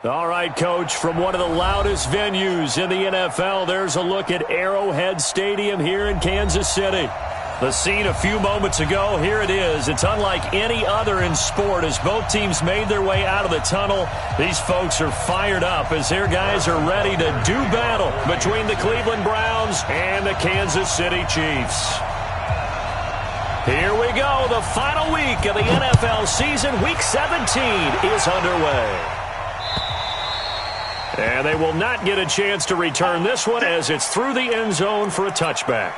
All right, Coach, from one of the loudest venues in the NFL, there's a look at Arrowhead Stadium here in Kansas City. The scene a few moments ago, here it is. It's unlike any other in sport as both teams made their way out of the tunnel. These folks are fired up as their guys are ready to do battle between the Cleveland Browns and the Kansas City Chiefs. Here we go. The final week of the NFL season, Week 17, is underway. And they will not get a chance to return this one as it's through the end zone for a touchback.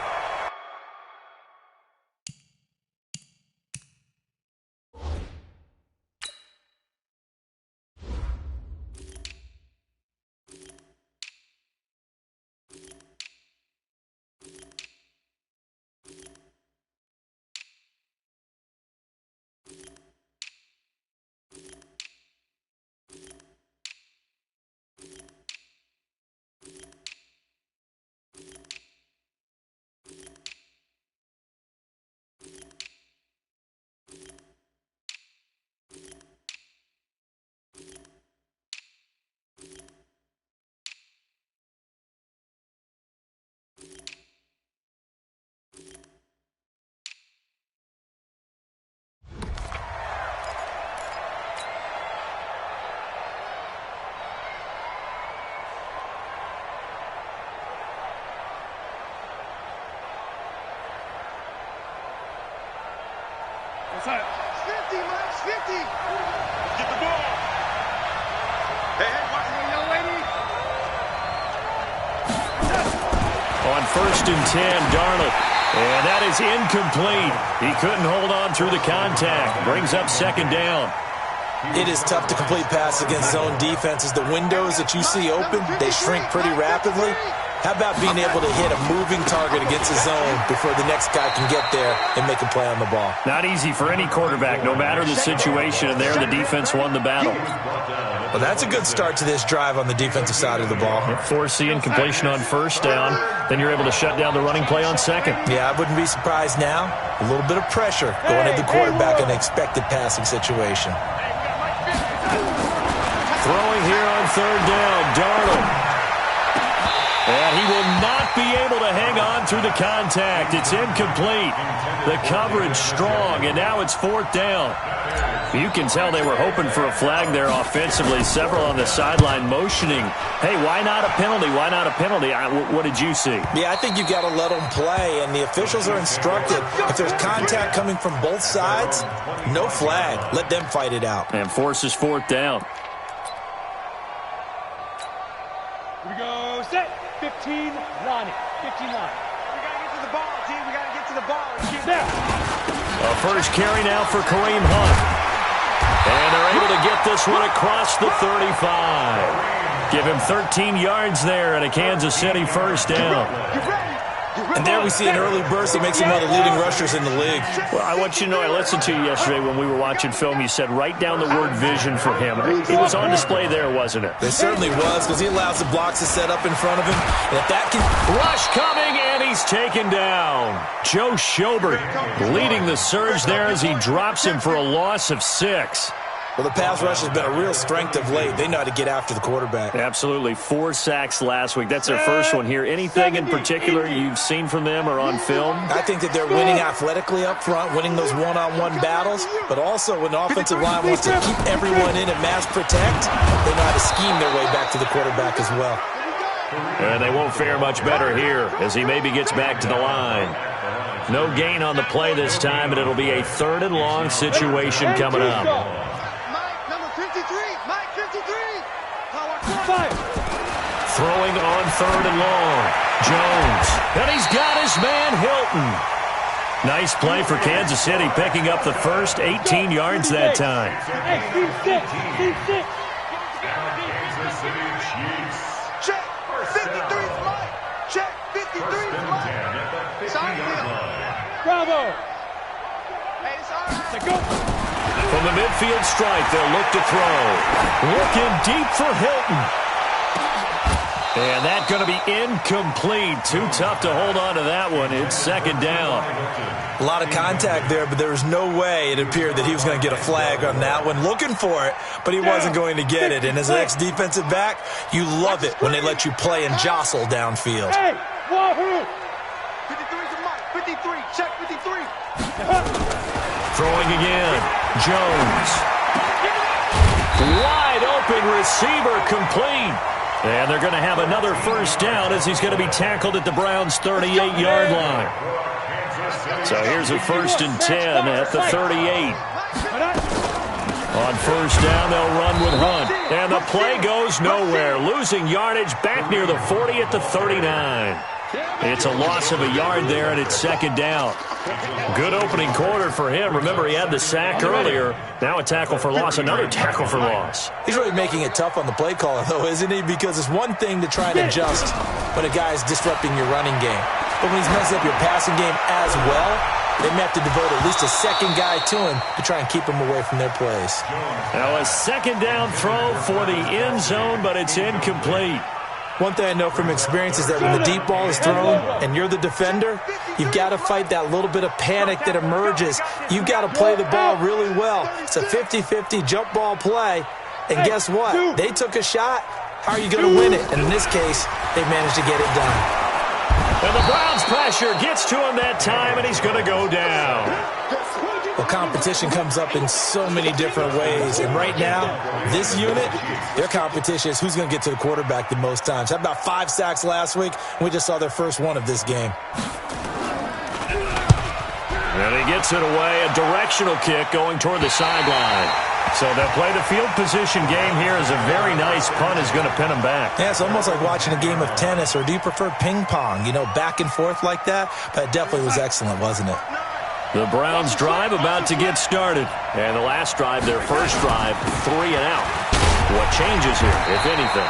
It's 50, Mike, 50. Get the ball. Hey, watch me, young lady. On 1st and 10, Darnold. And that is incomplete. He couldn't hold on through the contact. Brings up 2nd down. It is tough to complete passes against zone defenses. The windows that you see open, they shrink pretty rapidly. How about being able to hit a moving target against a zone before the next guy can get there and make a play on the ball? Not easy for any quarterback, no matter the situation. And there, the defense won the battle. Well, that's a good start to this drive on the defensive side of the ball. Force the incompletion on 1st down. Then you're able to shut down the running play on 2nd. Yeah, I wouldn't be surprised now. A little bit of pressure going at the quarterback in an expected passing situation. Throwing here on 3rd down, Darnold. And he will not be able to hang on through the contact. It's incomplete. The coverage strong, and now it's 4th down. You can tell they were hoping for a flag there offensively. Several on the sideline motioning. Hey, why not a penalty? Why not a penalty? What did you see? Yeah, I think you got to let them play, and the officials are instructed. If there's contact coming from both sides, no flag. Let them fight it out. And forces 4th down. Here we go, set. 15 line it. 15 line. We got to get to the ball, team. We got to get to the ball. Get there. A first carry now for Kareem Hunt. And they're able to get this one across the 35. Give him 13 yards there and a Kansas City 1st down. And there we see an early burst that makes him one of the leading rushers in the league. Well, I want you to know, I listened to you yesterday when we were watching film. You said write down the word vision for him. It was on display there, wasn't it? It certainly was, because he allows the blocks to set up in front of him. And if that can... Rush coming, and he's taken down. Joe Schobert leading the surge there as he drops him for a loss of 6. Well, the pass rush has been a real strength of late. They know how to get after the quarterback. Absolutely. 4 sacks last week. That's their first one here. Anything in particular you've seen from them or on film? I think that they're winning athletically up front, winning those one-on-one battles, but also when the offensive line wants to keep everyone in and mass protect, they know how to scheme their way back to the quarterback as well. And they won't fare much better here as he maybe gets back to the line. No gain on the play this time, and it'll be a 3rd and long situation coming up. Throwing on 3rd and long. Jones. And he's got his man Hilton. Nice play for Kansas City, picking up the first 18 yards that time. Check. 53's Mike. Check. 53's Mike. Bravo. Hey, it's all right. Go. From the midfield stripe, they'll look to throw. Looking deep for Hilton. And that's going to be incomplete. Too tough to hold on to that one. It's second down. A lot of contact there, but there was no way it appeared that he was going to get a flag on that one. Looking for it, but he wasn't going to get it. And as an ex-defensive back, you love it when they let you play and jostle downfield. Hey, wahoo! 53's a mark. 53. Check 53. Throwing again. Jones. Wide open receiver, complete. And they're going to have another first down as he's going to be tackled at the Browns' 38-yard line. So here's a 1st and 10 at the 38. On first down, they'll run with Hunt. And the play goes nowhere. Losing yardage back near the 40 at the 39. It's a loss of a yard there, and it's second down. Good opening quarter for him. Remember, he had the sack earlier. Now a tackle for loss, another tackle for loss. He's really making it tough on the play caller, though, isn't he? Because it's one thing to try and adjust when a guy's disrupting your running game. But when he's messing up your passing game as well, they may have to devote at least a second guy to him to try and keep him away from their plays. Now a second down throw for the end zone, but it's incomplete. One thing I know from experience is that when the deep ball is thrown and you're the defender, you've got to fight that little bit of panic that emerges. You've got to play the ball really well. It's a 50-50 jump ball play. And guess what? They took a shot. How are you going to win it? And in this case, they managed to get it done. And the Browns pressure gets to him that time, and he's going to go down. Well, competition comes up in so many different ways. And right now, this unit, their competition is who's going to get to the quarterback the most times. Had about 5 sacks last week, and we just saw their first one of this game. And he gets it away, a directional kick going toward the sideline. So they'll play the field position game here as a very nice punt is going to pin him back. Yeah, it's almost like watching a game of tennis, or do you prefer ping pong? You know, back and forth like that? But it definitely was excellent, wasn't it? The Browns drive about to get started. And the last drive, their first drive, 3 and out. What changes here, if anything?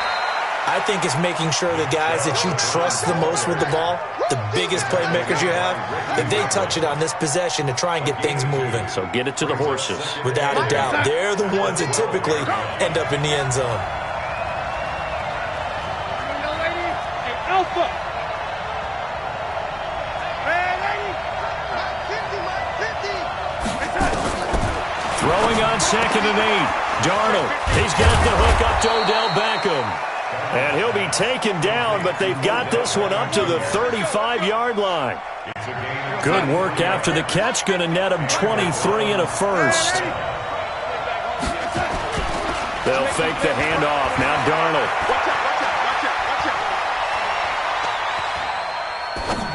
I think it's making sure the guys that you trust the most with the ball, the biggest playmakers you have, that they touch it on this possession to try and get things moving. So get it to the horses. Without a doubt. They're the ones that typically end up in the end zone. Hey, Alpha! Throwing on 2nd and 8. Darnold, he's got the hook up to Odell Beckham. And he'll be taken down, but they've got this one up to the 35-yard line. Good work after the catch, going to net him 23 and a first. They'll fake the handoff. Now Darnold.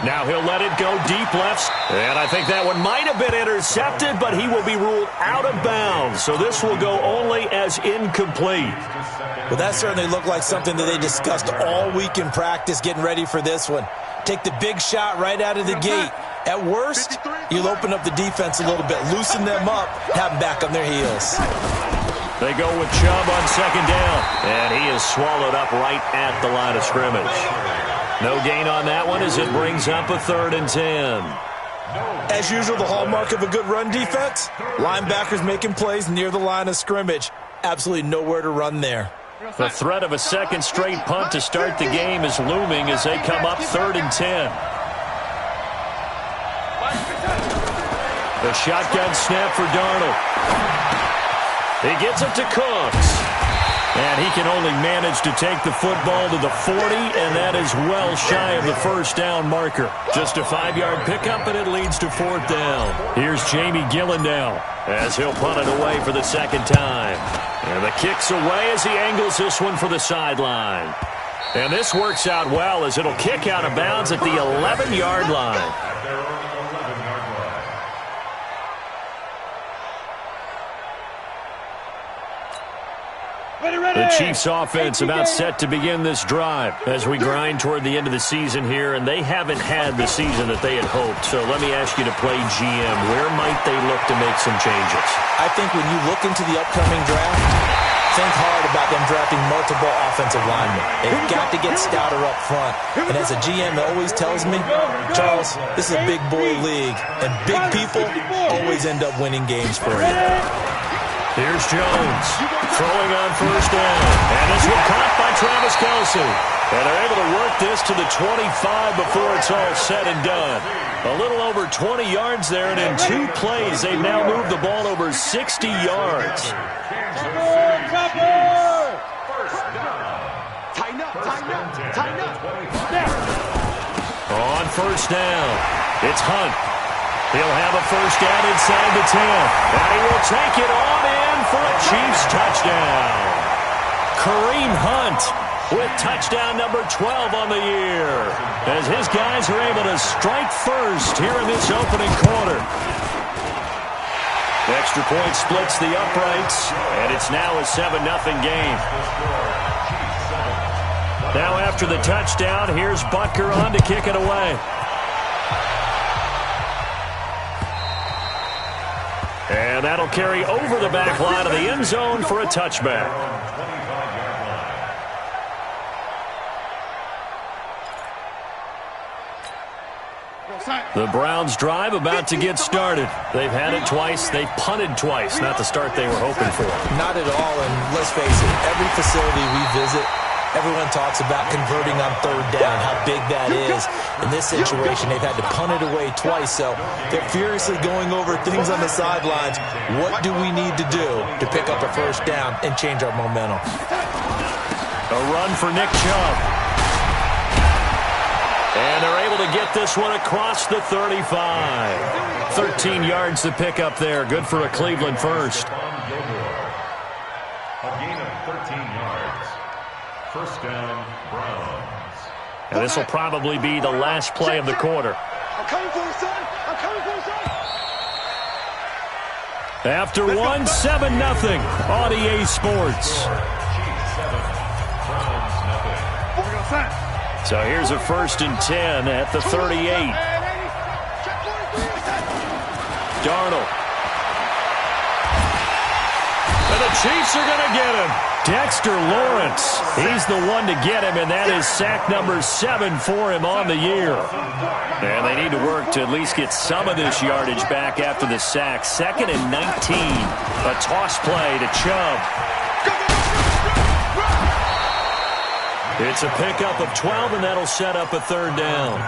Now he'll let it go deep left. And I think that one might have been intercepted, but he will be ruled out of bounds. So this will go only as incomplete. Well, that certainly looked like something that they discussed all week in practice, getting ready for this one. Take the big shot right out of the gate. At worst, you'll open up the defense a little bit, loosen them up, have them back on their heels. They go with Chubb on 2nd down, and he is swallowed up right at the line of scrimmage. No gain on that one as it brings up a 3rd and 10. As usual, the hallmark of a good run defense, linebackers making plays near the line of scrimmage. Absolutely nowhere to run there. The threat of a second straight punt to start the game is looming as they come up 3rd and 10. The shotgun snap for Darnold. He gets it to Cooks. And he can only manage to take the football to the 40, and that is well shy of the first down marker. Just a 5-yard pickup, and it leads to 4th down. Here's Jamie Gillandale as he'll punt it away for the 2nd time. And the kick's away as he angles this one for the sideline. And this works out well as it'll kick out of bounds at the 11-yard line. The Chiefs offense about set to begin this drive as we grind toward the end of the season here, and they haven't had the season that they had hoped. So let me ask you to play GM. Where might they look to make some changes? I think when you look into the upcoming draft, think hard about them drafting multiple offensive linemen. They've got to get stouter up front. And as a GM always tells me, Charles, this is a big boy league, and big people always end up winning games for you. Here's Jones throwing on 1st down. And this one caught by Travis Kelsey. And they're able to work this to the 25 before it's all said and done. A little over 20 yards there, and in 2 plays, they've now moved the ball over 60 yards. On first down, it's Hunt. He'll have a first down inside the 10. And he will take it on in for a Chiefs touchdown. Kareem Hunt with touchdown number 12 on the year, as his guys are able to strike first here in this opening quarter. The extra point splits the uprights, and it's now a 7-0 game. Now after the touchdown, here's Butker on to kick it away. And that'll carry over the back line of the end zone for a touchback. The Browns drive about to get started. They've had it twice. They've punted twice. Not the start they were hoping for. Not at all, and let's face it, every facility we visit, everyone talks about converting on third down, how big that is. In this situation, they've had to punt it away twice, so they're furiously going over things on the sidelines. What do we need to do to pick up a first down and change our momentum? A run for Nick Chubb. And they're able to get this one across the 35. 13 yards to pick up there. Good for a Cleveland first. A gain of 13 yards. First down, Browns. And this will probably be the last play of the quarter. I'm coming for you, son. I'm coming for you, son. After 1-7-0 on EA Sports. So here's a 1st and 10 at the 38. Darnold. And the Chiefs are going to get him. Dexter Lawrence. He's the one to get him, and that is sack number 7 for him on the year. And they need to work to at least get some of this yardage back after the sack. 2nd and 19. A toss play to Chubb. It's a pickup of 12, and that'll set up a 3rd down.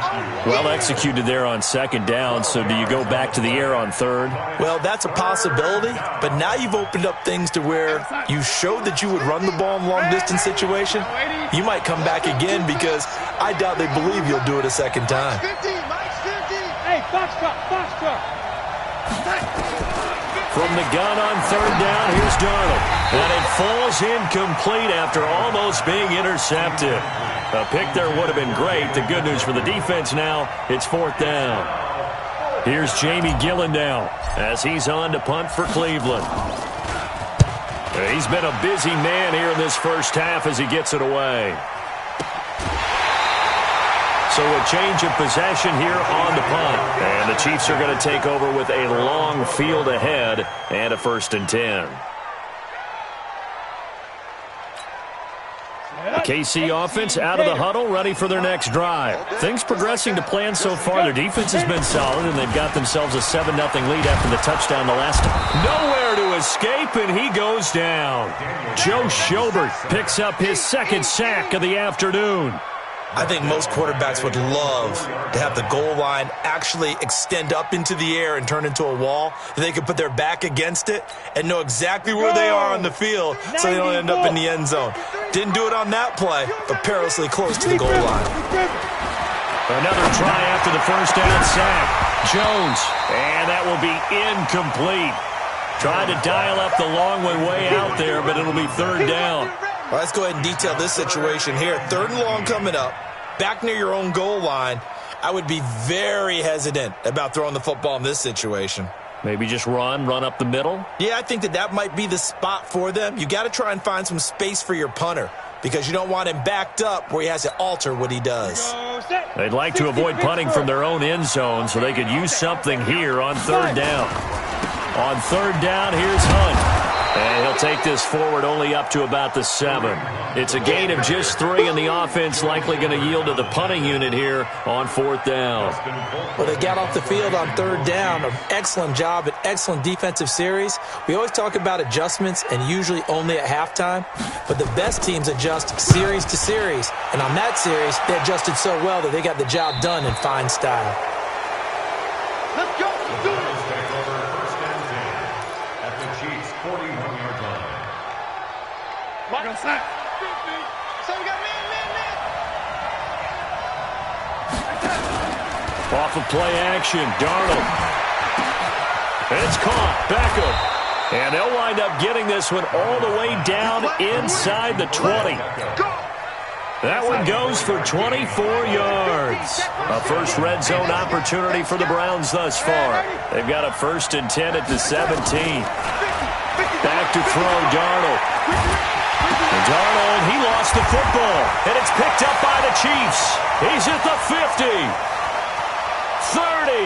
Well executed there on 2nd down, so do you go back to the air on 3rd? Well, that's a possibility, but now you've opened up things to where you showed that you would run the ball in long-distance situation. You might come back again because I doubt they believe you'll do it a 2nd time. Hey, box truck. From the gun on 3rd down, here's Darnold. And it falls incomplete after almost being intercepted. A pick there would have been great. The good news for the defense now, it's 4th down. Here's Jamie Gillen now as he's on to punt for Cleveland. He's been a busy man here in this first half as he gets it away. So a change of possession here on the punt. And the Chiefs are going to take over with a long field ahead and a 1st and 10. KC offense out of the huddle, ready for their next drive. Things progressing to plan so far. Their defense has been solid, and they've got themselves a 7-0 lead after the touchdown the last time. Nowhere to escape, and he goes down. Joe Schobert picks up his 2nd sack of the afternoon. I think most quarterbacks would love to have the goal line actually extend up into the air and turn into a wall. They could put their back against it and know exactly where they are on the field so they don't end up in the end zone. Didn't do it on that play, but perilously close to the goal line. Another try after the first down sack. Jones, and that will be incomplete. Tried to dial up the long way out there, but it'll be 3rd down. Well, let's go ahead and detail this situation here. 3rd and long coming up, back near your own goal line. I would be very hesitant about throwing the football in this situation. Maybe just run up the middle? Yeah, I think that might be the spot for them. You got to try and find some space for your punter because you don't want him backed up where he has to alter what he does. They'd like to avoid punting from their own end zone so they could use something here on 3rd down. On 3rd down, here's Hunt. And he'll take this forward only up to about the 7. It's a gain of just 3, and the offense likely going to yield to the punting unit here on 4th down. Well, they got off the field on 3rd down. An excellent job, an excellent defensive series. We always talk about adjustments, and usually only at halftime. But the best teams adjust series to series. And on that series, they adjusted so well that they got the job done in fine style. Let's go. Let's do it. Go sack. So we got man. Off of play action, Darnold. It's caught. Beckham. And they'll wind up getting this one all the way down inside the 20. That one goes for 24 yards. A first red zone opportunity for the Browns thus far. They've got a 1st and 10 at the 17. Back to throw, Darnold. Darnold, he lost the football, and it's picked up by the Chiefs. He's at the 50, 30,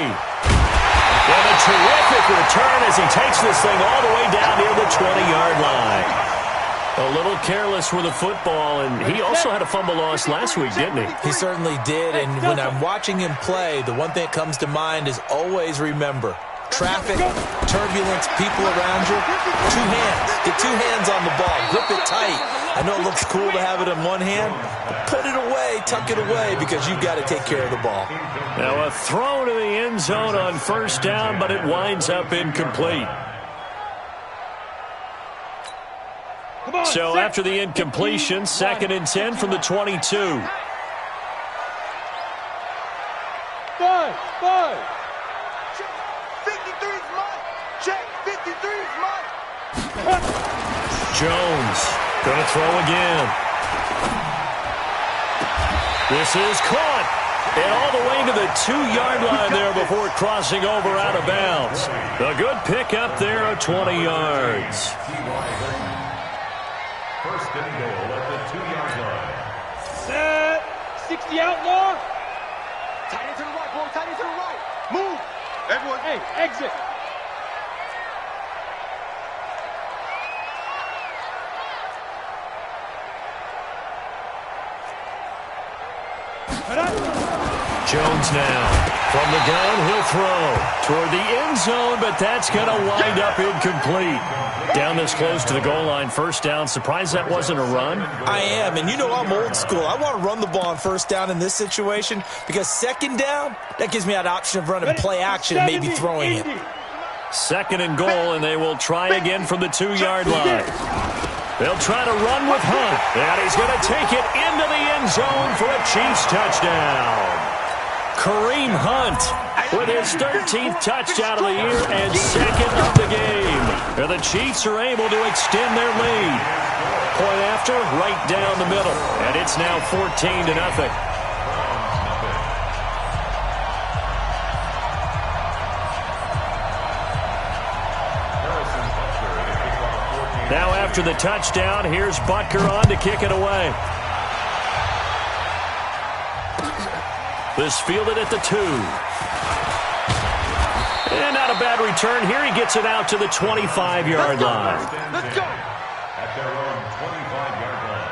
and a terrific return as he takes this thing all the way down near the 20-yard line. A little careless with the football, and he also had a fumble loss last week, didn't he? He certainly did, and when I'm watching him play, the one thing that comes to mind is always remember, traffic, turbulence, people around you, 2 hands. Get 2 hands on the ball. Grip it tight. I know it looks cool to have it in one hand, but put it away, tuck it away, because you've got to take care of the ball. Now a throw to the end zone on 1st down, but it winds up incomplete. So after the incompletion, 2nd and 10 from the 22. 5. 53's mine. Check. 53's mine. Jones going to throw again. This is caught. And all the way to the 2-yard line there before crossing over out of bounds. A good pick up there of 20 yards. 1st and goal at the 2-yard line. Set. 60 outlaw. Tight end to the right, boy. Tight end to the right. Move. Everyone. Hey, exit. Jones now. From the gun, he'll throw toward the end zone, but that's going to wind up incomplete. Down this close to the goal line, 1st down. Surprised that wasn't a run? I am, and you know I'm old school. I want to run the ball on 1st down in this situation because 2nd down, that gives me that option of running play action and maybe throwing it. 2nd and goal, and they will try again from the 2-yard line. They'll try to run with Hunt, and he's going to take it into the end zone for a Chiefs touchdown. Kareem Hunt with his 13th touchdown of the year and 2nd of the game. And the Chiefs are able to extend their lead. Point after, right down the middle. And it's now 14-0. Now after the touchdown, here's Butker on to kick it away. This fielded at the 2. And not a bad return here. He gets it out to the 25-yard line. Let's go. At their own 25-yard line.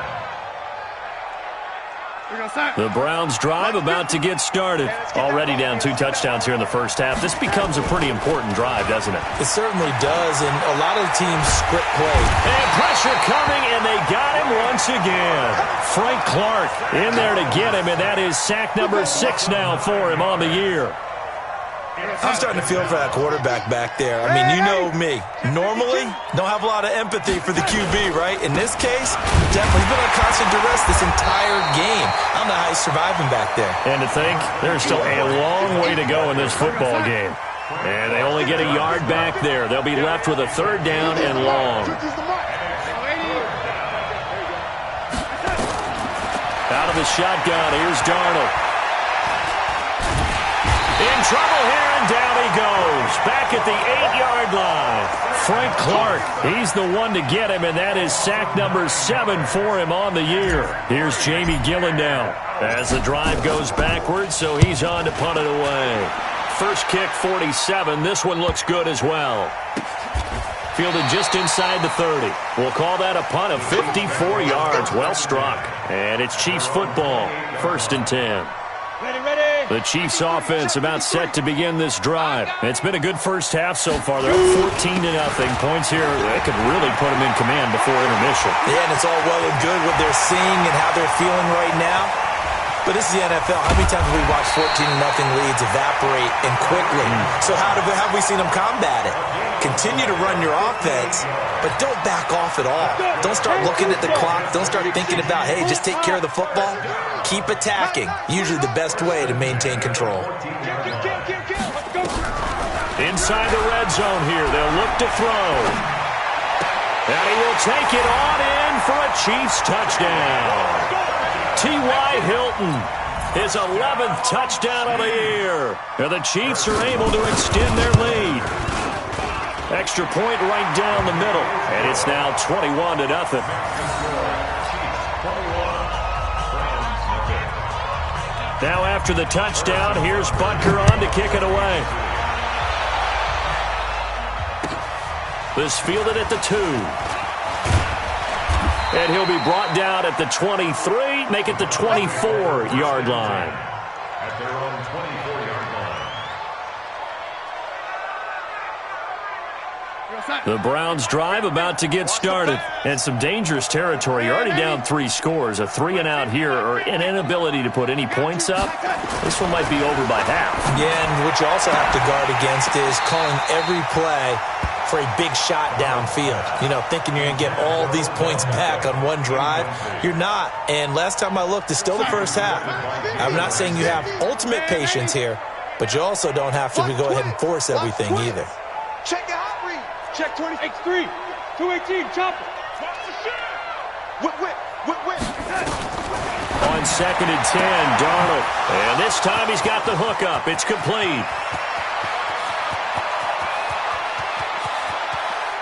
We're going to sack. The Browns drive about to get started. Already down 2 touchdowns here in the 1st half. This becomes a pretty important drive, doesn't it? It certainly does, and a lot of the teams script play. And pressure coming, and they got him once again. Frank Clark in there to get him, and that is sack number 6 now for him on the year. I'm starting to feel for that quarterback back there. I mean, you know me. Normally, don't have a lot of empathy for the QB, right? In this case, definitely been on constant duress this entire game. I don't know how he's surviving back there. And to think, there's still a long way to go in this football game. And they only get a yard back there. They'll be left with a 3rd down and long. Out of the shotgun, here's Darnold. In trouble here, and down he goes. Back at the 8-yard line. Frank Clark, he's the one to get him, and that is sack number 7 for him on the year. Here's Jamie Gillen now as the drive goes backwards, so he's on to punt it away. First kick, 47. This one looks good as well. Fielded just inside the 30. We'll call that a punt of 54 yards. Well struck. And it's Chiefs football. 1st and 10. Ready. The Chiefs offense about set to begin this drive. It's been a good first half so far. They're up 14-0. Points here, they could really put them in command before intermission. Yeah, and it's all well and good what they're seeing and how they're feeling right now. But this is the NFL. How many times have we watched 14-0 leads evaporate and quickly? So how have we seen them combat it? Continue to run your offense, but don't back off at all. Don't start looking at the clock. Don't start thinking about, hey, just take care of the football. Keep attacking. Usually the best way to maintain control. Inside the red zone here, they'll look to throw. And he will take it on in for a Chiefs touchdown. T.Y. Hilton, his 11th touchdown of the year. And the Chiefs are able to extend their lead. Extra point right down the middle. And it's now 21-0. Now after the touchdown, here's Butker on to kick it away. This fielded at the 2. And he'll be brought down at the 23, make it the 24-yard line. At their own 24-yard line. The Browns drive about to get started. And some dangerous territory. You're already down 3 scores. A 3-and-out here or an inability to put any points up. This one might be over by half. Yeah, and what you also have to guard against is calling every play for a big shot downfield. You know, thinking you're going to get all these points back on one drive. You're not. And last time I looked, it's still the first half. I'm not saying you have ultimate patience here, but you also don't have to go ahead and force everything either. Check your hot read. Check 20. X3. 218. Chopper. Whip. On 2nd and 10, Darnold. And this time he's got the hook up. It's complete.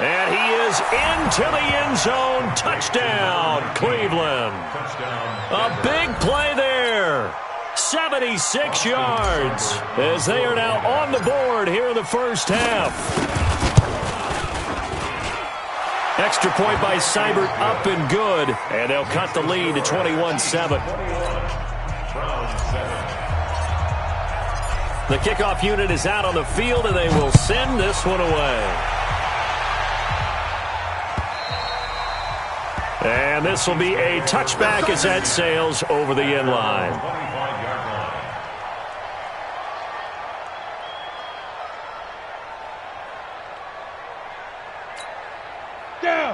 And he is into the end zone. Touchdown, Cleveland. A big play there. 76 yards as they are now on the board here in the first half. Extra point by Seibert up and good. And they'll cut the lead to 21-7. The kickoff unit is out on the field, and they will send this one away. And this will be a touchback as that sails over the end line.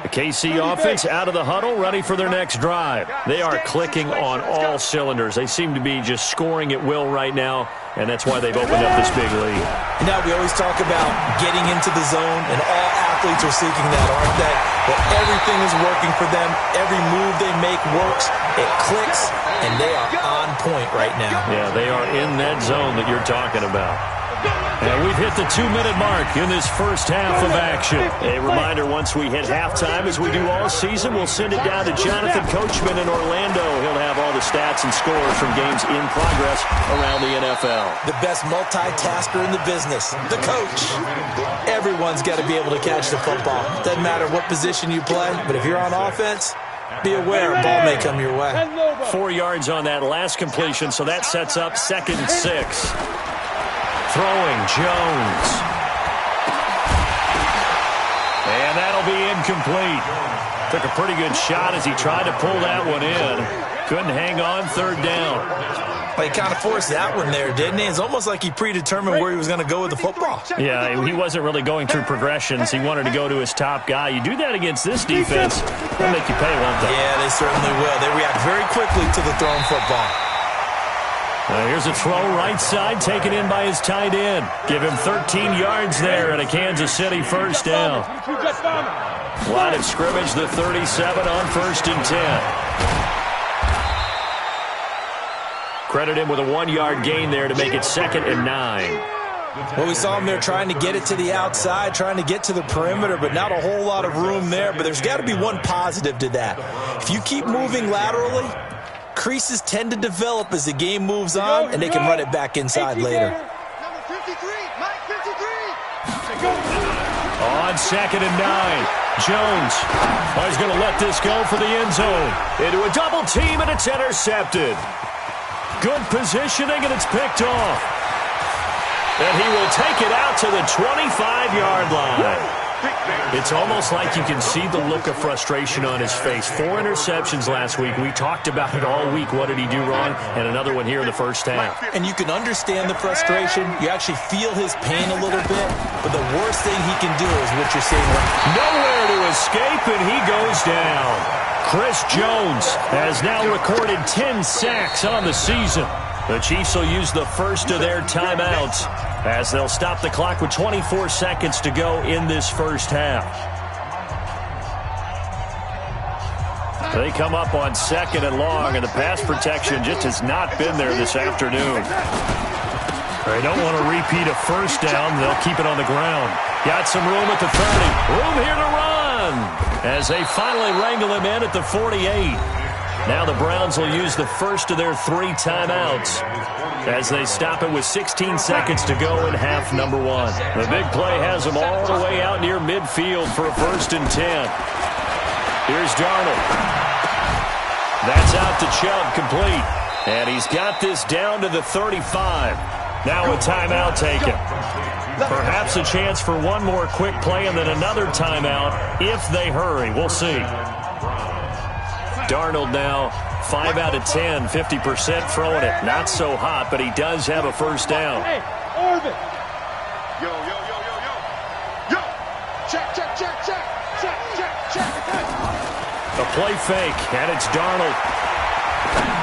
The KC offense out of the huddle, ready for their next drive. They are clicking on all cylinders. They seem to be just scoring at will right now, and that's why they've opened up this big lead. Now, we always talk about getting into the zone, and all athletes are seeking that, aren't they? But everything is working for them. Every move they make works. It clicks, and they are on point right now. Yeah, they are in that zone that you're talking about. And we've hit the 2-minute mark in this first half of action. A reminder, once we hit halftime, as we do all season, we'll send it down to Jonathan Coachman in Orlando. He'll have all the stats and scores from games in progress around the NFL. The best multitasker in the business, the coach. Everyone's got to be able to catch the football. Doesn't matter what position you play, but if you're on offense, be aware a ball may come your way. 4 yards on that last completion, so that sets up 2nd and 6. Throwing, Jones. And that'll be incomplete. Took a pretty good shot as he tried to pull that one in. Couldn't hang on 3rd down. He kind of forced that one there, didn't he? It's almost like he predetermined where he was going to go with the football. Yeah, he wasn't really going through progressions. He wanted to go to his top guy. You do that against this defense, they'll make you pay, won't they? Yeah, they certainly will. They react very quickly to the thrown football. Here's a throw right side, taken in by his tight end. Give him 13 yards there and a Kansas City first down. Line of scrimmage, the 37 on 1st and 10. Credit him with a 1-yard gain there to make it 2nd and 9. Well, we saw him there trying to get it to the outside, trying to get to the perimeter, but not a whole lot of room there. But there's got to be one positive to that. If you keep moving laterally, creases tend to develop as the game moves on, and they can run it back inside later. Number 53, Mike 53. On on 2nd and 9. Jones is going to let this go for the end zone. Into a double team, and it's intercepted. Good positioning, and it's picked off. And he will take it out to the 25-yard line. It's almost like you can see the look of frustration on his face. 4 interceptions last week. We talked about it all week. What did he do wrong? And another one here in the first half. And you can understand the frustration. You actually feel his pain a little bit. But the worst thing he can do is what you're saying right now. Nowhere to escape, and he goes down. Chris Jones has now recorded 10 sacks on the season. The Chiefs will use the first of their timeouts as they'll stop the clock with 24 seconds to go in this first half. They come up on 2nd and long, and the pass protection just has not been there this afternoon. They don't want to repeat a first down. They'll keep it on the ground. Got some room at the 30. Room here to run as they finally wrangle him in at the 48. Now the Browns will use the first of their 3 timeouts as they stop it with 16 seconds to go in half number 1. The big play has them all the way out near midfield for a 1st and 10. Here's Darnold. That's out to Chubb, complete. And he's got this down to the 35. Now a timeout taken. Perhaps a chance for one more quick play and then another timeout if they hurry. We'll see. Darnold now 5 out of 10, 50% throwing it. Not so hot, but he does have a first down. Hey, Orvin. Yo. Check. A play fake, and it's Darnold.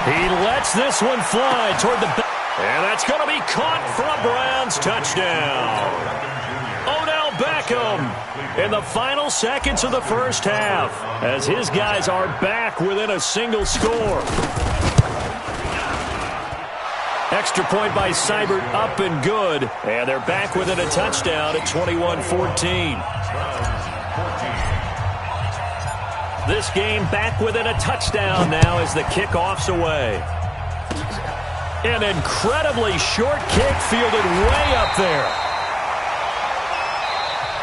He lets this one fly toward the back. And that's going to be caught for a Browns touchdown. Odell Beckham in the final seconds of the first half as his guys are back within a single score. Extra point by Seibert, up and good. And they're back within a touchdown at 21-14. This game back within a touchdown now as the kickoff's away. An incredibly short kick fielded way up there.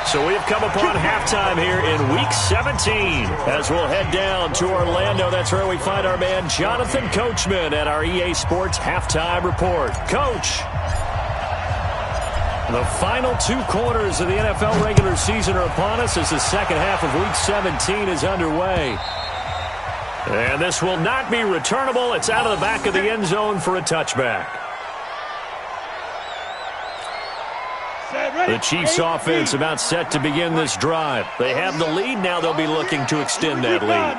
So we've come upon halftime here in Week 17 as we'll head down to Orlando. That's where we find our man Jonathan Coachman at our EA Sports Halftime Report. Coach, the final 2 quarters of the NFL regular season are upon us as the second half of Week 17 is underway. And this will not be returnable. It's out of the back of the end zone for a touchback. The Chiefs offense about set to begin this drive. They have the lead. Now they'll be looking to extend that lead.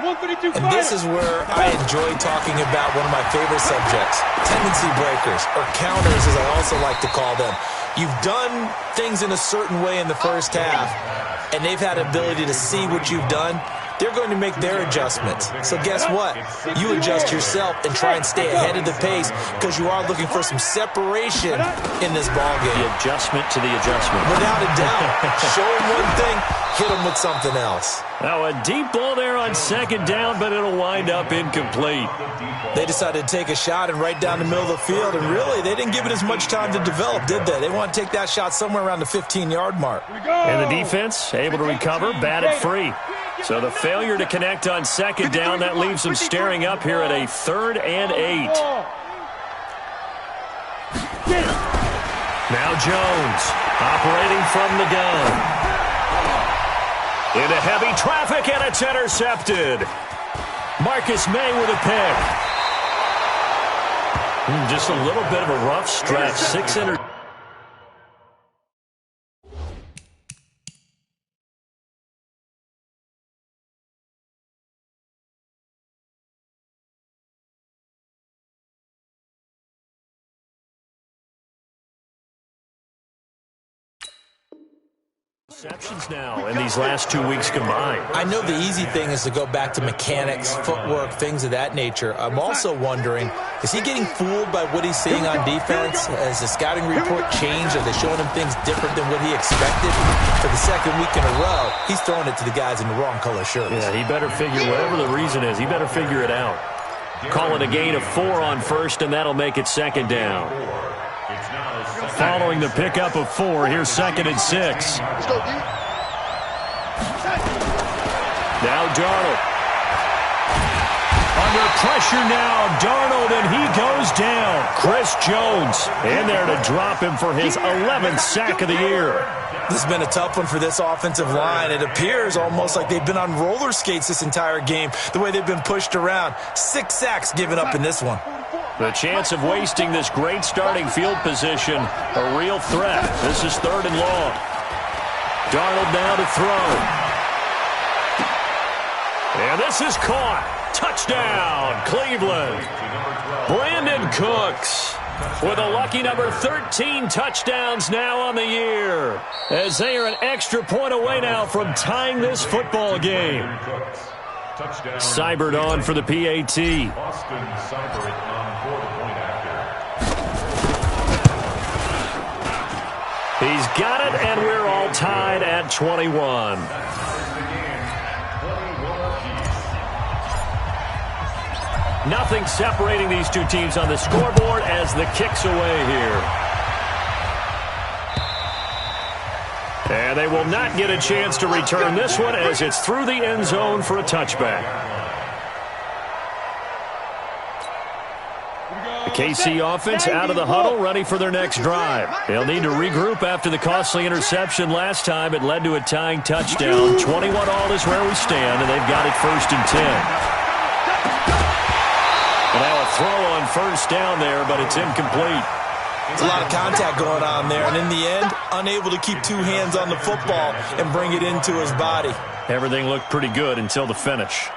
And this is where I enjoy talking about one of my favorite subjects, tendency breakers, or counters as I also like to call them. You've done things in a certain way in the first half, and they've had ability to see what you've done. They're going to make their adjustments. So guess what? You adjust yourself and try and stay ahead of the pace because you are looking for some separation in this ballgame. The adjustment to the adjustment. Without a doubt. Show them one thing, hit them with something else. Now a deep ball there on 2nd down, but it'll wind up incomplete. They decided to take a shot and right down the middle of the field, and really, they didn't give it as much time to develop, did they? They want to take that shot somewhere around the 15-yard mark. And the defense able to recover, batted free. So the failure to connect on 2nd down, that leaves them staring up here at a 3rd and 8. Now Jones operating from the gun. Into heavy traffic, and it's intercepted. Marcus May with a pick. Just a little bit of a rough stretch. 6 interceptions. Now in these last 2 weeks combined. I know the easy thing is to go back to mechanics, footwork, things of that nature. I'm also wondering, is he getting fooled by what he's seeing on defense? Has the scouting report changed? Are they showing him things different than what he expected? For the 2nd week in a row, he's throwing it to the guys in the wrong color shirts. Yeah, he better figure, whatever the reason is, he better figure it out. Call it a gain of 4 on 1st, and that'll make it 2nd down. Following the pickup of 4, here's 2nd and 6. Now Darnold. Under pressure now, Darnold, and he goes down. Chris Jones in there to drop him for his 11th sack of the year. This has been a tough one for this offensive line. It appears almost like they've been on roller skates this entire game, the way they've been pushed around. 6 sacks given up in this one. The chance of wasting this great starting field position, a real threat. This is 3rd and long. Darnold now to throw. And this is caught. Touchdown, Cleveland. Brandon Cooks with a lucky number 13 touchdowns now on the year, as they are an extra point away now from tying this football game. Seibert on for the PAT. He's got it, and we're all tied at 21. Nothing separating these two teams on the scoreboard as the kick's away here. And they will not get a chance to return this one as it's through the end zone for a touchback. The KC offense out of the huddle, ready for their next drive. They'll need to regroup after the costly interception last time. It led to a tying touchdown. 21 all is where we stand, and they've got it 1st and 10. Now a throw on 1st down there, but it's incomplete. There's a lot of contact going on there, and in the end, unable to keep 2 hands on the football and bring it into his body. Everything looked pretty good until the finish.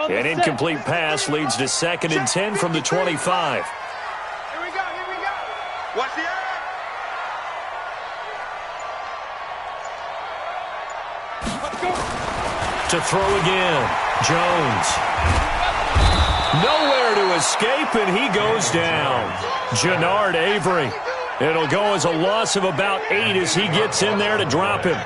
An incomplete pass leads to 2nd and 10 from the 25. Here we go. Watch the eye. Let's go. To throw again. Jones. Nowhere to escape, and he goes down. Jannard Avery. It'll go as a loss of about 8 as he gets in there to drop him.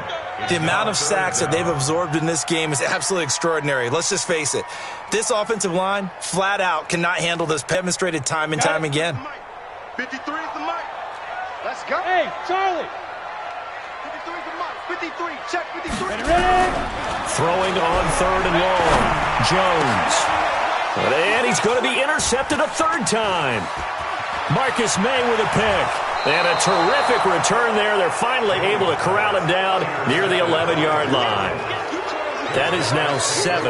The amount of sacks that they've absorbed in this game is absolutely extraordinary. Let's just face it. This offensive line, flat out, cannot handle this, demonstrated time and time again. 53 is the mic. Let's go. Hey, Charlie. 53 is the mic. 53. Check 53. Ready? Throwing on 3rd and long. Jones. And he's going to be intercepted a 3rd time. Marcus May with a pick. And a terrific return there. They're finally able to corral him down near the 11-yard line. That is now 7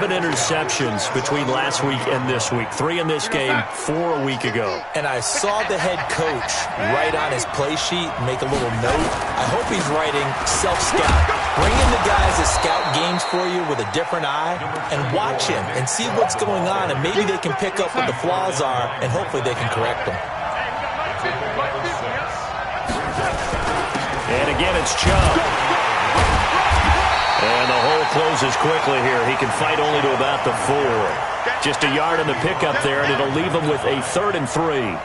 interceptions between last week and this week. 3 in this game, 4 a week ago. And I saw the head coach write on his play sheet, make a little note. I hope he's writing self-scout. Bring in the guys that scout games for you with a different eye and watch him and see what's going on, and maybe they can pick up what the flaws are, and hopefully they can correct them. And again, it's Chubb. And the hole closes quickly here. He can fight only to about the 4. Just a yard in the pickup there, and it'll leave him with a 3rd and 3.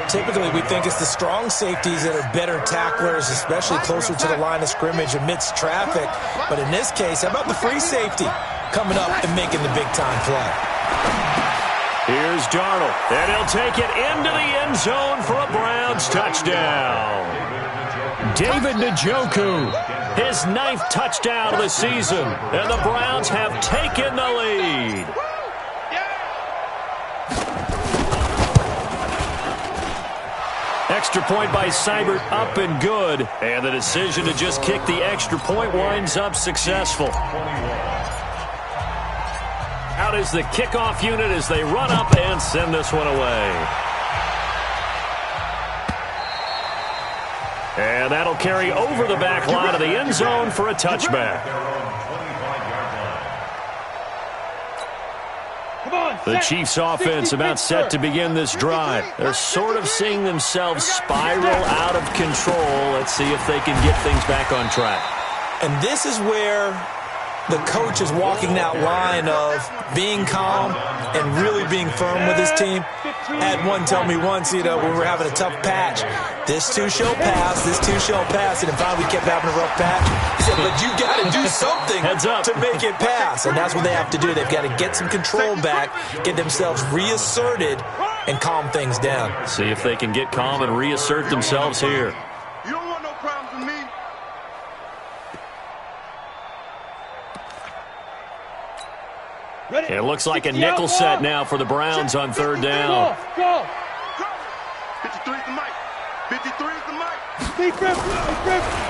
Typically, we think it's the strong safeties that are better tacklers, especially closer to the line of scrimmage amidst traffic. But in this case, how about the free safety coming up and making the big-time play? Here's Darnold, and he'll take it into the end zone for a Browns touchdown. David Njoku, his 9th touchdown of the season, and the Browns have taken the lead. Extra point by Seibert, up and good, and the decision to just kick the extra point winds up successful. Out is the kickoff unit as they run up and send this one away. And that'll carry over the back line of the end zone for a touchback. The Chiefs' offense about set to begin this drive. They're sort of seeing themselves spiral out of control. Let's see if they can get things back on track. And this is where the coach is walking that line of being calm and really being firm with his team. I had one tell me once, when we were having a tough patch, this too shall pass, this too shall pass, and if finally we kept having a rough patch, he said, but you got to do something to make it pass, and that's what they have to do. They've got to get some control back, get themselves reasserted, and calm things down. See if they can get calm and reassert themselves here. You don't want no problems with me. It looks like a nickel set now for the Browns on third down. Go. 53's the mic. 53's the mic.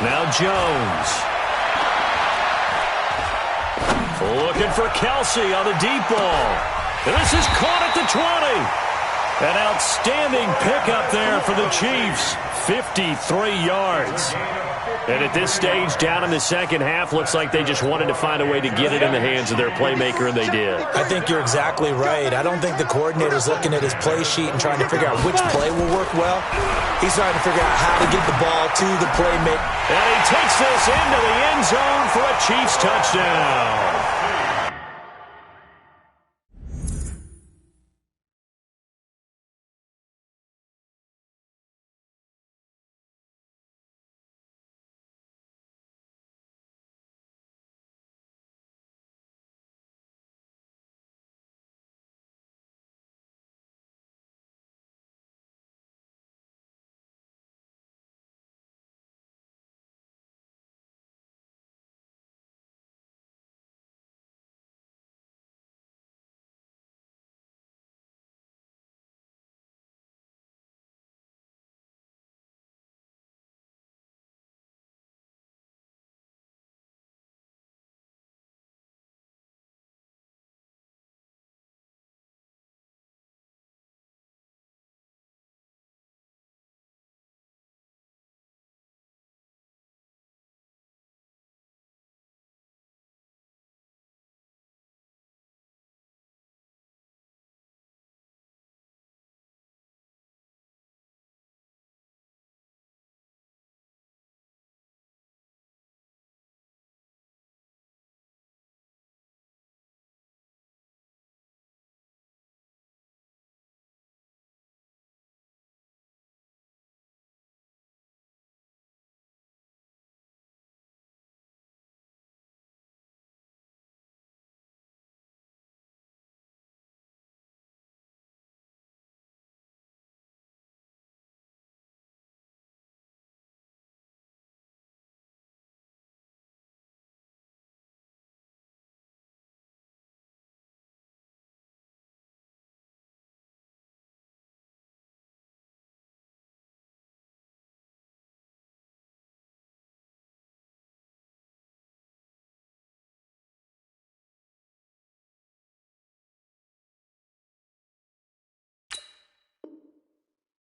Now Jones. Looking for Kelsey on the deep ball. And this is caught at the 20. An outstanding pickup there for the Chiefs. 53 yards. And at this stage, down in the second half, looks like they just wanted to find a way to get it in the hands of their playmaker, and they did. I think you're exactly right. I don't think the coordinator's looking at his play sheet and trying to figure out which play will work well. He's trying to figure out how to get the ball to the playmaker. And he takes this into the end zone for a Chiefs touchdown.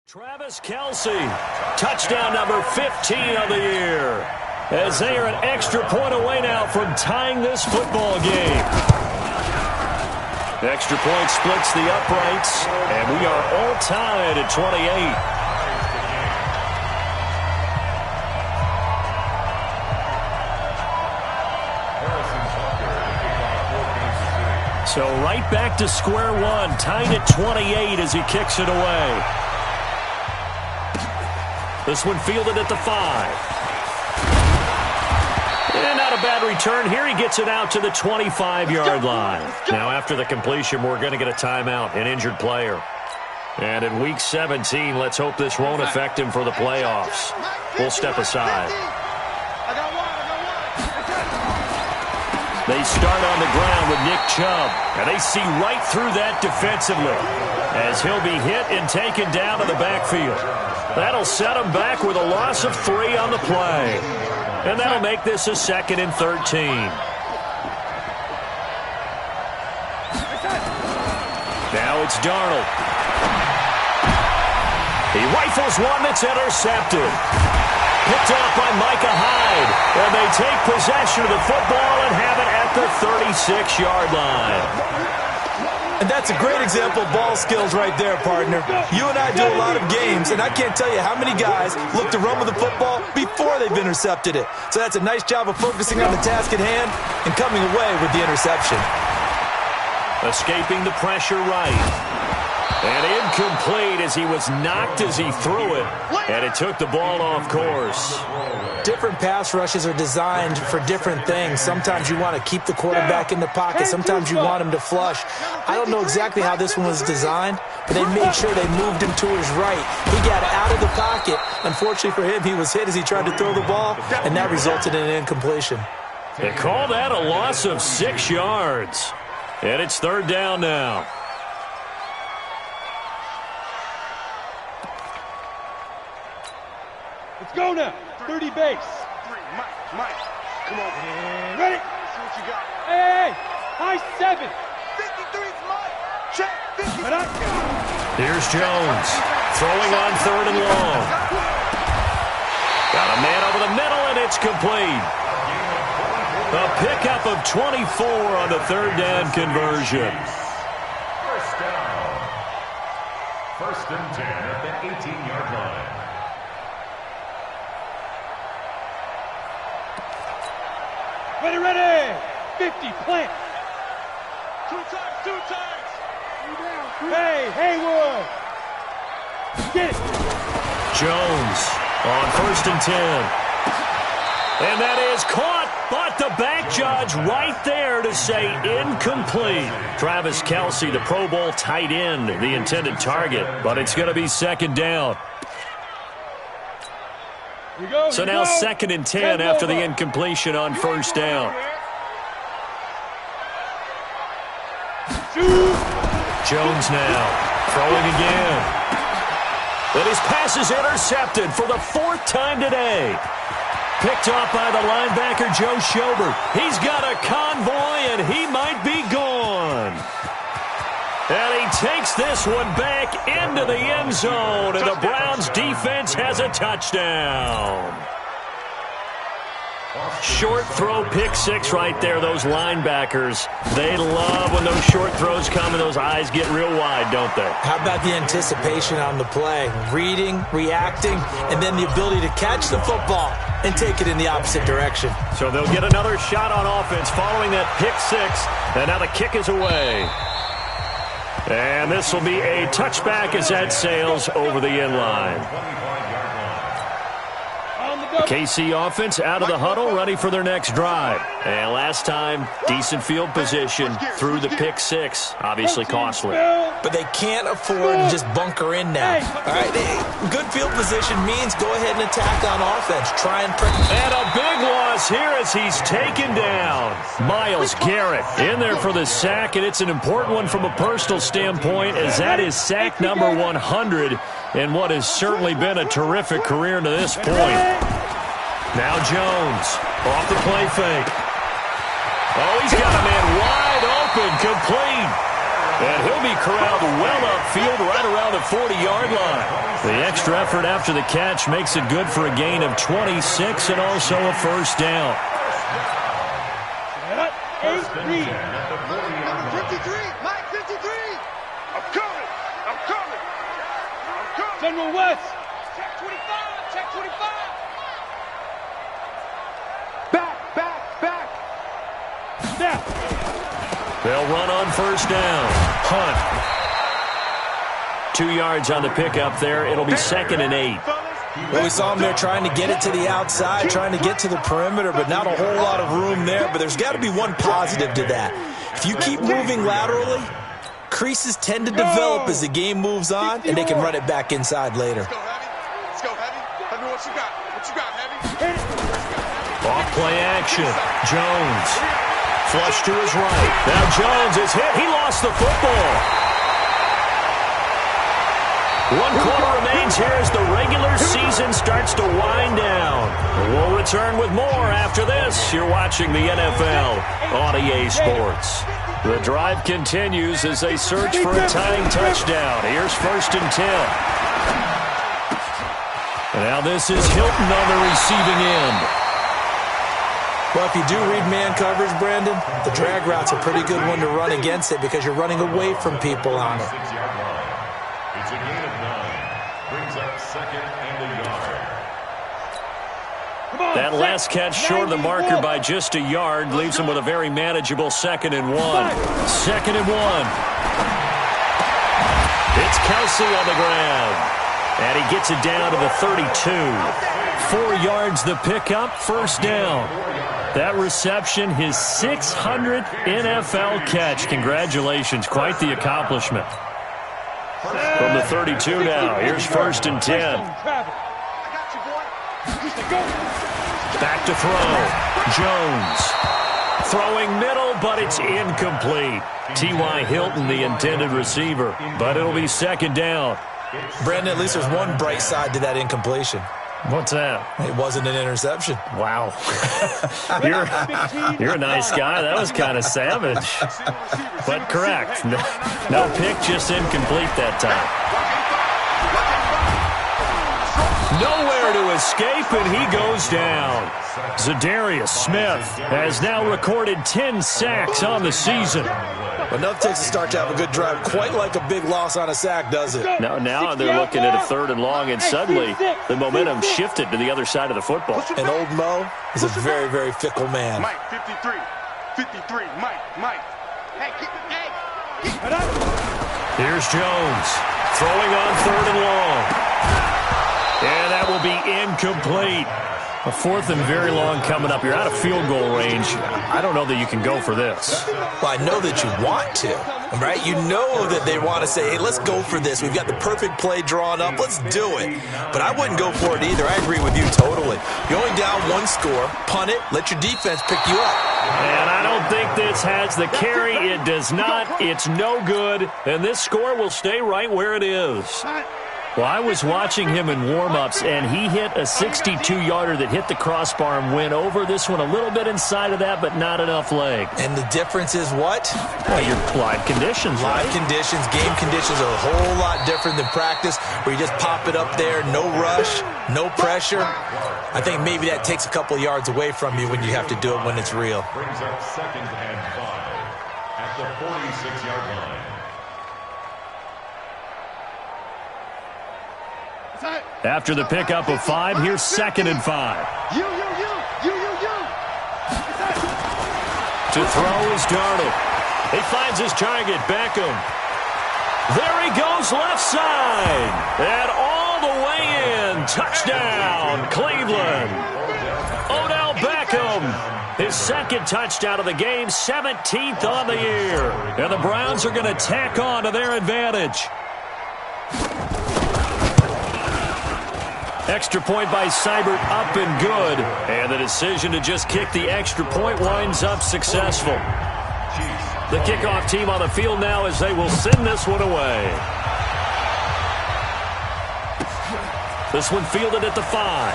Travis Kelsey, touchdown number 15 of the year, as they are an extra point away now from tying this football game. The extra point splits the uprights, and we are all tied at 28. So right back to square one, tied at 28 as he kicks it away. This one fielded at the 5. And not a bad return here. He gets it out to the 25-yard line. Now after the completion, we're going to get a timeout, an injured player. And in Week 17, let's hope this won't affect him for the playoffs. We'll step aside. They start on the ground with Nick Chubb. And they see right through that defensively as he'll be hit and taken down to the backfield. That'll set him back with a loss of 3 on the play. And that'll make this a 2nd and 13. Now it's Darnold. He rifles one that's intercepted. Picked off by Micah Hyde. And they take possession of the football and have it at the 36-yard line. And that's a great example of ball skills right there, partner. You and I do a lot of games, and I can't tell you how many guys look to run with the football before they've intercepted it. So that's a nice job of focusing on the task at hand and coming away with the interception. Escaping the pressure right. And incomplete as he was knocked as he threw it. And it took the ball off course. Different pass rushes are designed for different things. Sometimes you want to keep the quarterback in the pocket. Sometimes you want him to flush. I don't know exactly how this one was designed, but they made sure they moved him to his right. He got out of the pocket. Unfortunately for him, he was hit as he tried to throw the ball, and that resulted in an incompletion. They call that a loss of 6 yards. And it's third down now. Let's go now. 30 base. Mike, come on. And ready? See what you got. Hey, high 7. 53's Mike. Check. 50. Here's Jones. Throwing on third and long. Got a man over the middle, and it's complete. A pickup of 24 on the third down conversion. First down. First and 10 at the 18-yard line. Ready. 50, plant. Two times. Hey, Haywood. Get it. Jones on first and 10. And that is caught, but the back judge right there to say incomplete. Travis Kelce, the Pro Bowl tight end, the intended target, but it's going to be second down. So now second and 10 after the incompletion on first down. Jones now throwing again. And his pass is intercepted for the 4th time today. Picked off by the linebacker, Joe Schobert. He's got a convoy, and he might be gone. And he takes this one back into the end zone, and the Browns defense has a touchdown. Short throw, pick six right there, those linebackers. They love when those short throws come and those eyes get real wide, don't they? How about the anticipation on the play? Reading, reacting, and then the ability to catch the football and take it in the opposite direction. So they'll get another shot on offense following that pick six, and now the kick is away. And this will be a touchback as that sails over the end line. KC offense out of the huddle, ready for their next drive. And last time, decent field position through the pick six. Obviously costly. But they can't afford to just bunker in now. All right, good field position means go ahead and attack on offense. Try and press. And a big loss here as he's taken down. Myles Garrett in there for the sack, and it's an important one from a personal standpoint as that is sack number 100 in what has certainly been a terrific career to this point. Now Jones off the play fake. Oh, he's got a man wide open, complete. And he'll be corralled well upfield right around the 40-yard line. The extra effort after the catch makes it good for a gain of 26 and also a first down. 8-3. Number 53, Mike 53. I'm coming. General West. Check 25, check 25. Back. Snap. They'll run on first down. Hunt. 2 yards on the pickup there. It'll be 2nd and 8. Well, we saw him there trying to get it to the outside, trying to get to the perimeter, but not a whole lot of room there. But there's got to be one positive to that. If you keep moving laterally, creases tend to develop as the game moves on, and they can run it back inside later. Let's go, Heavy. Let me what you got, Heavy. Off play action. Jones. Flush to his right. Now Jones is hit. He lost the football. 1 quarter remains here as the regular season starts to wind down. We'll return with more after this. You're watching the NFL on EA Sports. The drive continues as they search for a tying touchdown. Here's 1st and 10. And now this is Hilton on the receiving end. Well, if you do read man coverage, Brandon, the drag route's a pretty good one to run against it because you're running away from people on it. It's a gain of 9. Brings up second and a yard. That last catch short of the marker by just a yard leaves him with a very manageable 2nd and 1. 2nd and 1. It's Kelsey on the ground. And he gets it down to the 32. 4 yards the pickup, first down. That reception, his 600th NFL catch. Congratulations, quite the accomplishment. From the 32 now, here's 1st and 10. Back to throw. Jones. Throwing middle, but it's incomplete. T.Y. Hilton, the intended receiver. But it'll be 2nd down. Brandon, at least there's one bright side to that incompletion. What's that? It wasn't an interception. Wow. You're a nice guy. That was kind of savage. But correct. No pick, just incomplete that time. Nowhere to escape, and he goes down. Zadarius Smith has now recorded 10 sacks on the season. Enough takes a start to have a good drive, quite like a big loss on a sack, does it? Now they're looking at a 3rd and long, and suddenly the momentum shifted to the other side of the football. And old Mo is a very, very fickle man. Mike, 53. 53. Mike. Hey, Here's Jones throwing on 3rd and long. And that will be incomplete. A 4th and very long coming up. You're out of field goal range. I don't know that you can go for this. Well, I know that you want to, right? You know that they want to say, hey, let's go for this. We've got the perfect play drawn up. Let's do it. But I wouldn't go for it either. I agree with you totally. You're only down 1 score. Punt it. Let your defense pick you up. And I don't think this has the carry. It does not. It's no good. And this score will stay right where it is. Well, I was watching him in warm-ups, and he hit a 62-yarder that hit the crossbar and went over. This one a little bit inside of that, but not enough leg. And the difference is what? Well, your live conditions, right? Live conditions, game conditions are a whole lot different than practice, where you just pop it up there, no rush, no pressure. I think maybe that takes a couple yards away from you when you have to do it when it's real. Brings up 2nd and 5 at the 46-yard line. After the pickup of 5, here's 2nd and 5. To throw is Darnold. He finds his target, Beckham. There he goes, left side. And all the way in. Touchdown, Cleveland. Odell Beckham. His 2nd touchdown of the game, 17th on the year. And the Browns are going to tack on to their advantage. Extra point by Seibert, up and good. And the decision to just kick the extra point winds up successful. The kickoff team on the field now as they will send this one away. This one fielded at the 5.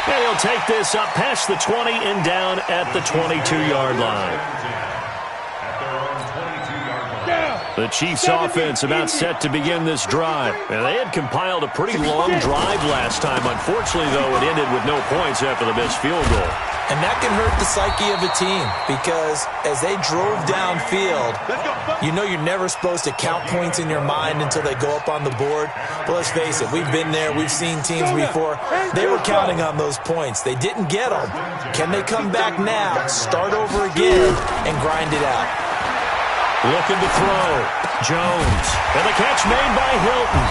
And he'll take this up past the 20 and down at the 22-yard line. The Chiefs offense about set to begin this drive. And they had compiled a pretty long drive last time. Unfortunately, though, it ended with no points after the missed field goal. And that can hurt the psyche of a team because as they drove downfield, you know you're never supposed to count points in your mind until they go up on the board. But let's face it, we've been there. We've seen teams before. They were counting on those points. They didn't get them. Can they come back now, start over again, and grind it out? Looking to throw. Jones. And the catch made by Hilton.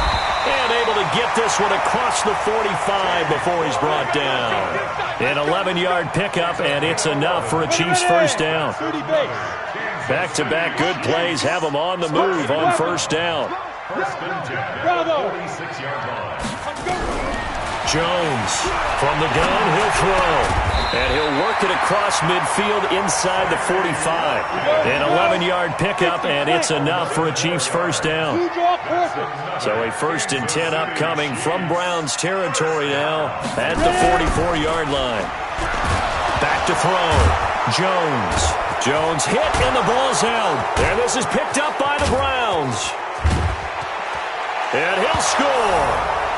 And able to get this one across the 45 before he's brought down. An 11-yard pickup, and it's enough for a Chiefs first down. Back-to-back good plays have them on the move on first down. Jones from the gun, he'll throw. And he'll work it across midfield inside the 45. An 11-yard pickup, and it's enough for a Chiefs first down. So a 1st and 10 upcoming from Browns territory now at the 44-yard line. Back to throw. Jones hit, and the ball's out. And this is picked up by the Browns. And he'll score.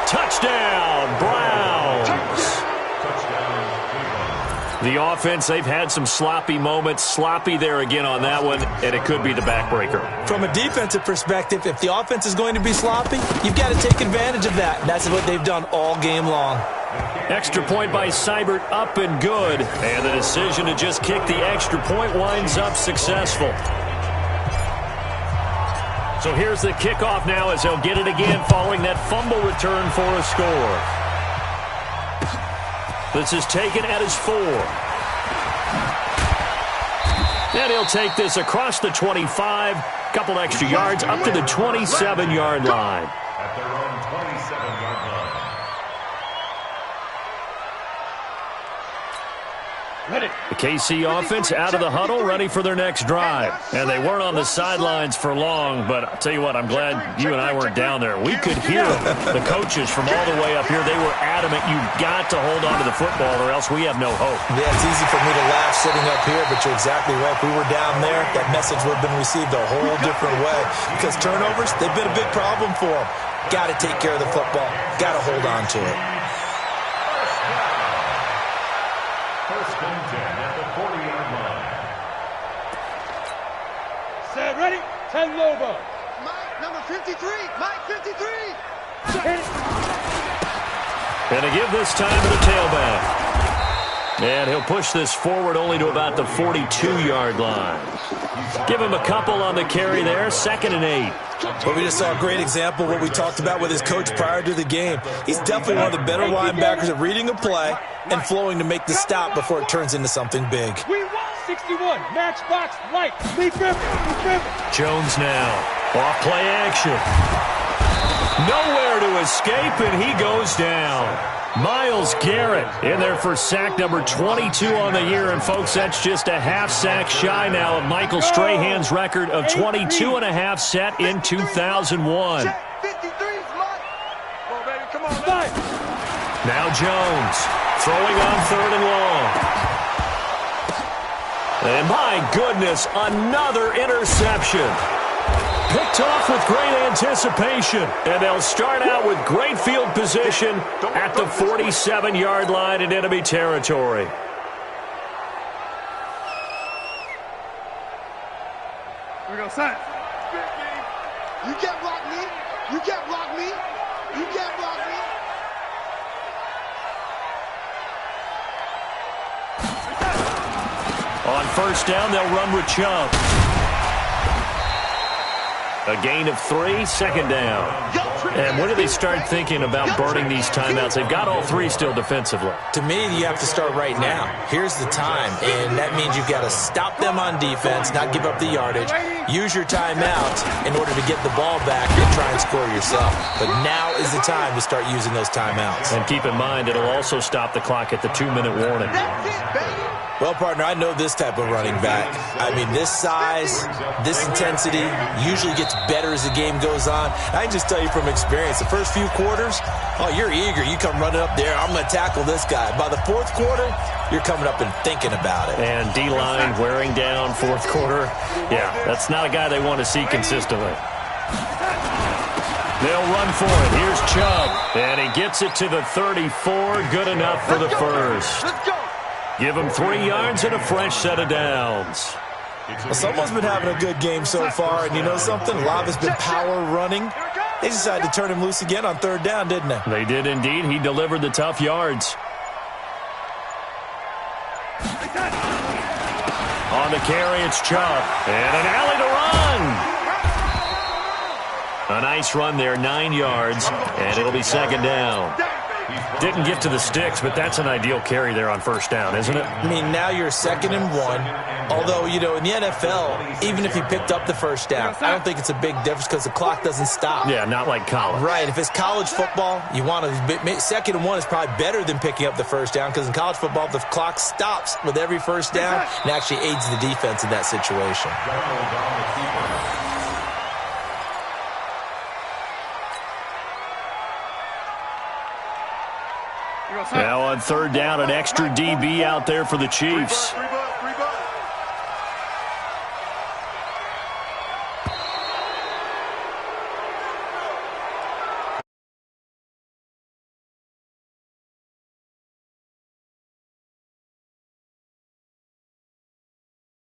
Touchdown, Browns. The offense, they've had some sloppy moments. Sloppy there again on that one, and it could be the backbreaker. From a defensive perspective, if the offense is going to be sloppy, you've got to take advantage of that. And that's what they've done all game long. Extra point by Seibert, up and good. And the decision to just kick the extra point winds up successful. So here's the kickoff now as they'll get it again following that fumble return for a score. This is taken at his 4. And he'll take this across the 25. Couple extra yards up to the 27-yard line. At their own 27-yard line. Ready. The KC offense out of the huddle, ready for their next drive. And they weren't on the sidelines for long, but I'll tell you what, I'm glad you and I weren't down there. We could hear the coaches from all the way up here. They were adamant, you've got to hold on to the football or else we have no hope. Yeah, it's easy for me to laugh sitting up here, but you're exactly right. If we were down there, that message would have been received a whole different way. Because turnovers, they've been a big problem for them. Got to take care of the football. Got to hold on to it. First and 10 at the 40-yard line. Set, ready. 10 Lobo. Mike, number 53. Mike, 53. Hit it. And to give this time to the tailback. And he'll push this forward only to about the 42-yard line. Give him a couple on the carry there. 2nd and 8. Well, we just saw a great example of what we talked about with his coach prior to the game. He's definitely one of the better linebackers at reading a play and flowing to make the stop before it turns into something big. We won. 61. Matchbox light. Leaf river. Leaf river. Jones now. Off play action. Nowhere to escape, and he goes down. Myles Garrett in there for sack number 22 on the year. And, folks, that's just a half sack shy now of Michael Strahan's record of 22 and a half set in 2001. 53's Mike. Come on, baby. Come on, Five. Now Jones throwing on 3rd and long. And, my goodness, another interception. Picked off with great anticipation. And they'll start out with great field position at the 47-yard line in enemy territory. Here we go, son. You can't block me. You can't block me. You can't block me. On 1st down, they'll run with Chubb. A gain of 3, 2nd down. And when do they start thinking about burning these timeouts? They've got all 3 still defensively. To me, you have to start right now. Here's the time, and that means you've got to stop them on defense, not give up the yardage, use your timeouts in order to get the ball back and try and score yourself. But now is the time to start using those timeouts. And keep in mind, it'll also stop the clock at the 2-minute warning. That's it, baby. Well, partner, I know this type of running back. I mean, this size, this intensity usually gets better as the game goes on. I can just tell you from experience, the first few quarters, oh, you're eager. You come running up there, I'm going to tackle this guy. By the 4th quarter, you're coming up and thinking about it. And D-line wearing down 4th quarter. Yeah, that's not a guy they want to see consistently. They'll run for it. Here's Chubb. And he gets it to the 34. Good enough for the first. Let's go. Give him 3 yards and a fresh set of downs. Well, someone's been having a good game so far, and you know something? Love has been power running. They decided to turn him loose again on 3rd down, didn't they? They did indeed. He delivered the tough yards. On the carry, it's Chubb. And an alley to run. A nice run there, 9 yards, and it'll be 2nd down. Didn't get to the sticks, but that's an ideal carry there on 1st down, isn't it? I mean, now you're 2nd and 1. Although, you know, in the NFL, even if you picked up the 1st down, I don't think it's a big difference because the clock doesn't stop. Yeah, not like college. Right. If it's college football, you want to 2nd and 1 is probably better than picking up the 1st down because in college football, the clock stops with every 1st down and actually aids the defense in that situation. Now on 3rd down, an extra DB out there for the Chiefs.